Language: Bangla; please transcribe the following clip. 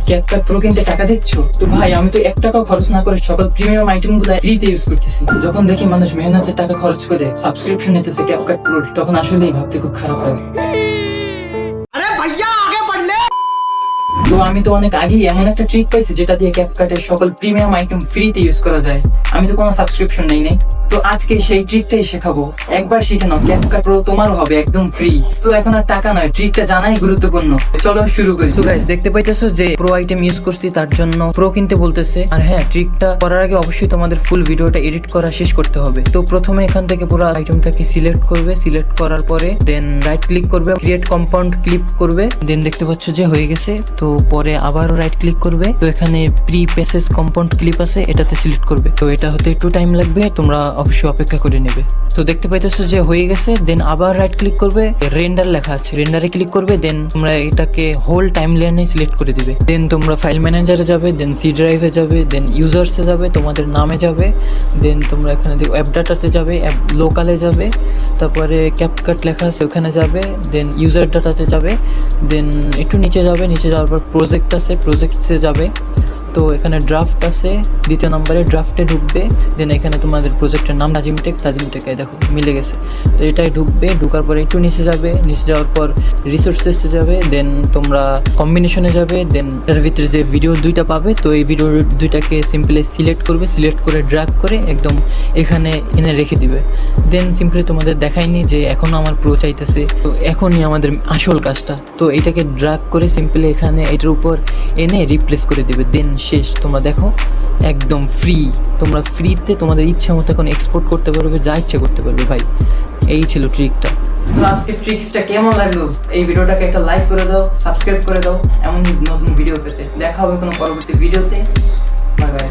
CapCut Pro কিনতে টাকা দিচ্ছ? তো ভাই আমি তো 1 টাকাও খরচ না করে সকল প্রিমিয়াম আইটেমগুলো ফ্রিতে ইউজ করতেছি। যখন দেখি মানুষ মেহনতের টাকা খরচ করে সাবস্ক্রিপশন নিতেছে CapCut Pro, তখন আসলেই ভাবতে খুব খারাপ লাগে। তো আমি তো অনেক আগেই এমন একটা ট্রিক পাইছি যেটা দিয়ে CapCut এর সকল প্রিমিয়াম আইটেম ফ্রিতে ইউজ করা যায়। আমি তো কোনো সাবস্ক্রিপশন নেই। তো আজকে সেই ট্রিকটাই শেখাবো। একবার শিখে নাও, CapCut Pro তোমারও হবে একদম ফ্রি। তো এখন আর টাকা নয়, ট্রিকটা জানাই গুরুত্বপূর্ণ। চলো শুরু করি। সো গাইস, দেখতে পাইতেছো যে প্রো আইটেম ইউজ করছি, তার জন্য প্রো কিনতে বলতেছে। আর হ্যাঁ, ট্রিকটা করার আগে অবশ্যই তোমাদের ফুল ভিডিওটা এডিট করা শেষ করতে হবে। তো প্রথমে এখান থেকে পুরো আইটেমটাকে সিলেক্ট করবে। সিলেক্ট করার পরে দেন রাইট ক্লিক করবে, ক্রিয়েট কম্পাউন্ড ক্লিপ করবে। দেন দেখতে পাচ্ছ যে হয়ে গেছে। তো পরে আবারও রাইট ক্লিক করবে। তো এখানে প্রি প্যাসেজ কম্পাউন্ড ক্লিপ আছে, এটাতে সিলেক্ট করবে। তো এটা হতে একটু টাইম লাগবে, তোমরা অবশ্যই অপেক্ষা করে নেবে। তো দেখতে পাইতেছো যে হয়ে গেছে। দেন আবার রাইট ক্লিক করবে, রেন্ডার লেখা আছে, রেন্ডারে ক্লিক করবে। দেন তোমরা এটাকে হোল টাইম লাইনে সিলেক্ট করে দিবে। দেন তোমরা ফাইল ম্যানেজারে যাবে, দেন সি ড্রাইভে যাবে, দেন ইউজার্সে যাবে, তোমাদের নামে যাবে। দেন তোমরা এখানে দেখো অ্যাপ ডাটাতে যাবে, অ্যাপ লোকালে যাবে, তারপরে CapCut লেখা আছে ওখানে যাবে। দেন ইউজার ডাটাতে যাবে। দেন একটু নিচে যাবে, নিচে যাওয়ার পর প্রজেক্ট আছে, প্রজেক্টসে যাবে। তো এখানে ড্রাফট আছে, দ্বিতীয় নম্বরে ড্রাফটে ঢুকবে। দেন এখানে তোমাদের প্রজেক্টের নাম তাজিমটেক দেখো মিলে গেছে। তো এটাই ঢুকবে, ঢুকার পরে একটু নিচে যাবে, নিচে যাওয়ার পর রিসোর্সেসে যাবে। দেন তোমরা কম্বিনেশনে যাবে। দেন এর ভিতরে যে ভিডিও দুইটা পাবে, তো এই ভিডিও দুইটাকে সিম্পলি সিলেক্ট করবে, সিলেক্ট করে ড্র্যাগ করে একদম এখানে এনে রেখে দিবে। দেন সিম্পলি তোমাদের দেখায়নি যে এখনও আমার প্রো চাইতেছে, তো এখনই আমাদের আসল কাজটা। তো এইটাকে ড্র্যাগ করে সিম্পলি এখানে এটার উপর এনে রিপ্লেস করে দেবে। দেন শেষ। তোমরা দেখো একদম ফ্রি, তোমরা ফ্রিতে তোমাদের ইচ্ছা মতো এখন এক্সপোর্ট করতে পারবে, যা ইচ্ছা করতে পারবে ভাই। এই ছিল ট্রিকটা। তো আজকে ট্রিক্সটা কেমন লাগলো? এই ভিডিওটাকে একটা লাইক করে দাও, সাবস্ক্রাইব করে দাও এমন নতুন ভিডিও পেতে। দেখা হবে কোনো পরবর্তী ভিডিওতে। Bye bye.